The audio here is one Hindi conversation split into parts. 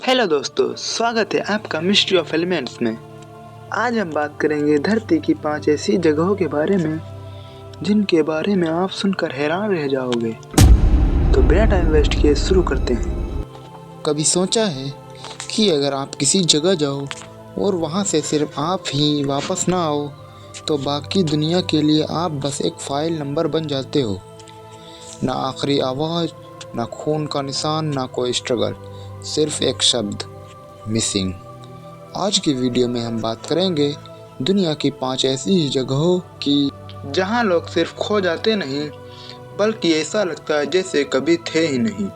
हेलो दोस्तों, स्वागत है आपका मिस्ट्री ऑफ एलिमेंट्स में। आज हम बात करेंगे धरती की 5 ऐसी जगहों के बारे में जिनके बारे में आप सुनकर हैरान रह जाओगे। तो बिना टाइम वेस्ट किए शुरू करते हैं। कभी सोचा है कि अगर आप किसी जगह जाओ और वहाँ से सिर्फ आप ही वापस ना आओ तो बाकी दुनिया के लिए आप बस एक फ़ाइल नंबर बन जाते हो। ना आखिरी आवाज़, ना खून का निशान, ना कोई स्ट्रगल, सिर्फ एक शब्द, मिसिंग। आज की वीडियो में हम बात करेंगे दुनिया की 5 ऐसी जगहों की जहां लोग सिर्फ खो जाते नहीं बल्कि ऐसा लगता है जैसे कभी थे ही नहीं।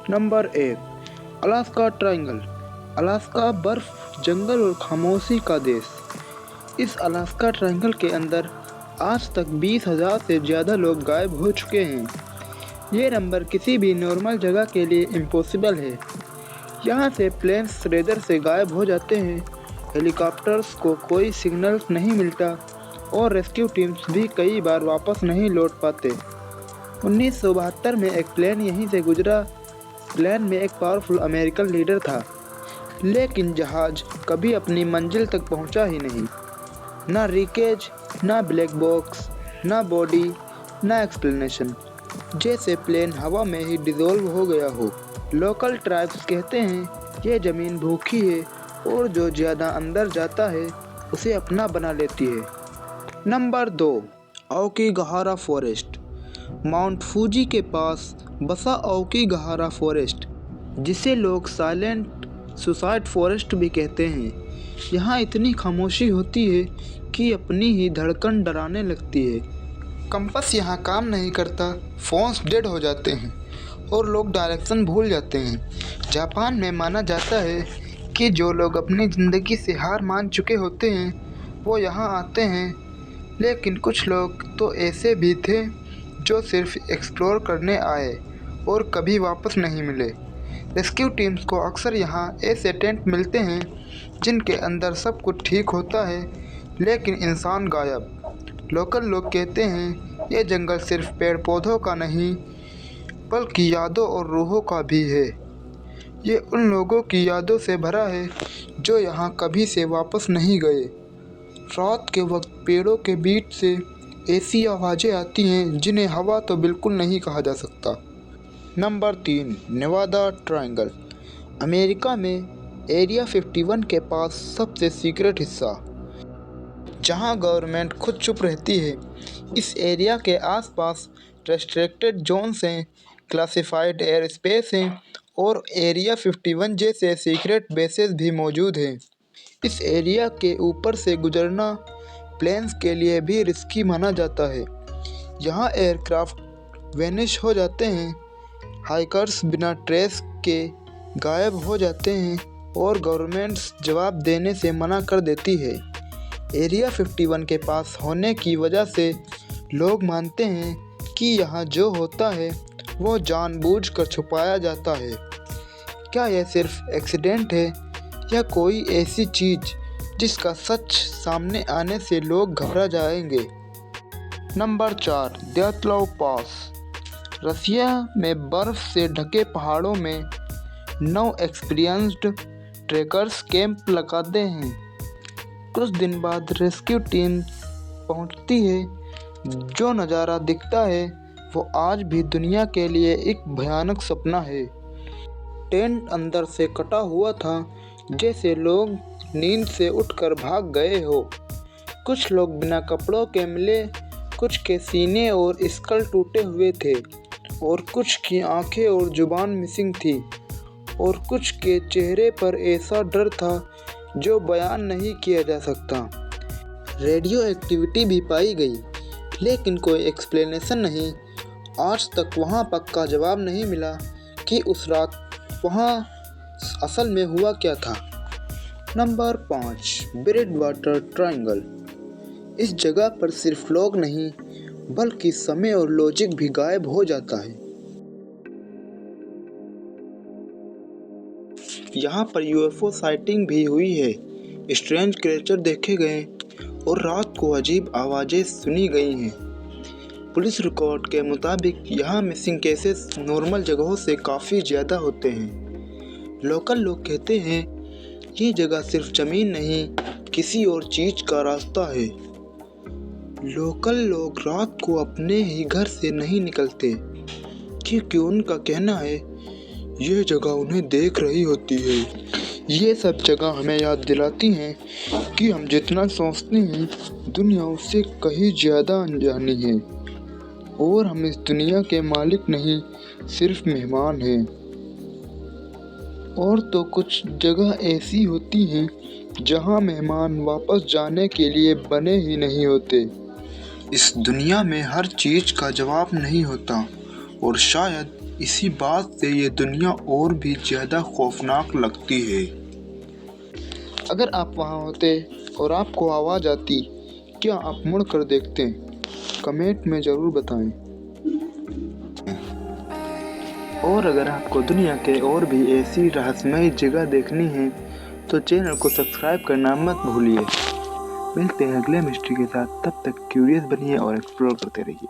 Number 1, Alaska triangle. अलास्का बर्फ, जंगल और खामोशी का देश। इस अलास्का ट्रायंगल के अंदर आज तक 20,000 से ज़्यादा लोग गायब हो चुके हैं। ये नंबर किसी भी नॉर्मल जगह के लिए इम्पॉसिबल है। यहाँ से प्लेन्स रेडर से गायब हो जाते हैं, हेलीकॉप्टर्स को कोई सिग्नल नहीं मिलता और रेस्क्यू टीम्स भी कई बार वापस नहीं लौट पाते। 1972 में एक प्लेन यहीं से गुजरा। प्लेन में एक पावरफुल अमेरिकन लीडर था, लेकिन जहाज़ कभी अपनी मंजिल तक पहुंचा ही नहीं। ना रीकेज, ना ब्लैक बॉक्स, ना बॉडी, ना एक्सप्लेनेशन, जैसे प्लेन हवा में ही डिसॉल्व हो गया हो। लोकल ट्राइब्स कहते हैं ये ज़मीन भूखी है और जो ज़्यादा अंदर जाता है उसे अपना बना लेती है। Number 2, Aokigahara forest. Mount Fuji के पास बसा आओकीगहारा फॉरेस्ट, जिसे लोग साइलेंट सुसाइड फॉरेस्ट भी कहते हैं। यहाँ इतनी खामोशी होती है कि अपनी ही धड़कन डराने लगती है। कंपास यहाँ काम नहीं करता, फोन्स डेड हो जाते हैं और लोग डायरेक्शन भूल जाते हैं। जापान में माना जाता है कि जो लोग अपनी ज़िंदगी से हार मान चुके होते हैं वो यहाँ आते हैं, लेकिन कुछ लोग तो ऐसे भी थे जो सिर्फ एक्सप्लोर करने आए और कभी वापस नहीं मिले। रेस्क्यू टीम्स को अक्सर यहाँ ऐसे टेंट मिलते हैं जिनके अंदर सब कुछ ठीक होता है लेकिन इंसान गायब। लोकल लोग कहते हैं ये जंगल सिर्फ पेड़ पौधों का नहीं बल्कि यादों और रूहों का भी है। ये उन लोगों की यादों से भरा है जो यहाँ कभी से वापस नहीं गए। रात के वक्त पेड़ों के बीच से ऐसी आवाज़ें आती हैं जिन्हें हवा तो बिल्कुल नहीं कहा जा सकता। Number 3, Nevada triangle. अमेरिका में एरिया 51 के पास सबसे सीक्रेट हिस्सा, जहां गवर्नमेंट खुद चुप रहती है। इस एरिया के आसपास रेस्ट्रिक्टेड जोन्स हैं, क्लासिफाइड एयर स्पेस हैं और एरिया 51 जैसे सीक्रेट बेसेस भी मौजूद हैं। इस एरिया के ऊपर से गुजरना प्लेन्स के लिए भी रिस्की माना जाता है। यहाँ एयरक्राफ्ट वेनिश हो जाते हैं, हाइकर्स बिना ट्रेस के गायब हो जाते हैं और गवर्नमेंट्स जवाब देने से मना कर देती है। एरिया 51 के पास होने की वजह से लोग मानते हैं कि यहाँ जो होता है वो जानबूझकर छुपाया जाता है। क्या यह सिर्फ एक्सीडेंट है या कोई ऐसी चीज़ जिसका सच सामने आने से लोग घबरा जाएंगे? नंबर 4, द्यातलाव पास। रसिया में बर्फ़ से ढके पहाड़ों में 9 एक्सपीरियंस्ड ट्रेकर्स कैंप लगाते हैं। कुछ दिन बाद रेस्क्यू टीम पहुंचती है। जो नज़ारा दिखता है वो आज भी दुनिया के लिए एक भयानक सपना है। टेंट अंदर से कटा हुआ था, जैसे लोग नींद से उठकर भाग गए हो। कुछ लोग बिना कपड़ों के मिले, कुछ के सीने और स्कल टूटे हुए थे और कुछ की आंखें और जुबान मिसिंग थी और कुछ के चेहरे पर ऐसा डर था जो बयान नहीं किया जा सकता। रेडियो एक्टिविटी भी पाई गई, लेकिन कोई एक्सप्लेनेशन नहीं। आज तक वहाँ पक्का जवाब नहीं मिला कि उस रात वहाँ असल में हुआ क्या था। Number 5, bread water triangle. इस जगह पर सिर्फ लोग नहीं बल्कि समय और लॉजिक भी गायब हो जाता है। यहाँ पर यूएफओ साइटिंग भी हुई है, स्ट्रेंज क्रिएचर देखे गए और रात को अजीब आवाज़ें सुनी गई हैं। पुलिस रिकॉर्ड के मुताबिक यहाँ मिसिंग केसेस नॉर्मल जगहों से काफ़ी ज़्यादा होते हैं। लोकल लोग कहते हैं ये जगह सिर्फ जमीन नहीं, किसी और चीज का रास्ता है। लोकल लोग रात को अपने ही घर से नहीं निकलते क्योंकि उनका कहना है ये जगह उन्हें देख रही होती है। ये सब जगह हमें याद दिलाती हैं कि हम जितना सोचते हैं दुनिया उससे कहीं ज़्यादा अनजानी है और हम इस दुनिया के मालिक नहीं, सिर्फ मेहमान हैं। और तो कुछ जगह ऐसी होती हैं जहां मेहमान वापस जाने के लिए बने ही नहीं होते। इस दुनिया में हर चीज़ का जवाब नहीं होता और शायद इसी बात से ये दुनिया और भी ज़्यादा खौफनाक लगती है। अगर आप वहाँ होते और आपको आवाज़ आती, क्या आप मुड़ कर देखते? कमेंट में ज़रूर बताएं। और अगर आपको दुनिया के और भी ऐसी रहस्यमयी जगह देखनी है तो चैनल को सब्सक्राइब करना मत भूलिए। मिलते हैं अगले मिस्ट्री के साथ, तब तक क्यूरियस बनिए और एक्सप्लोर करते रहिए।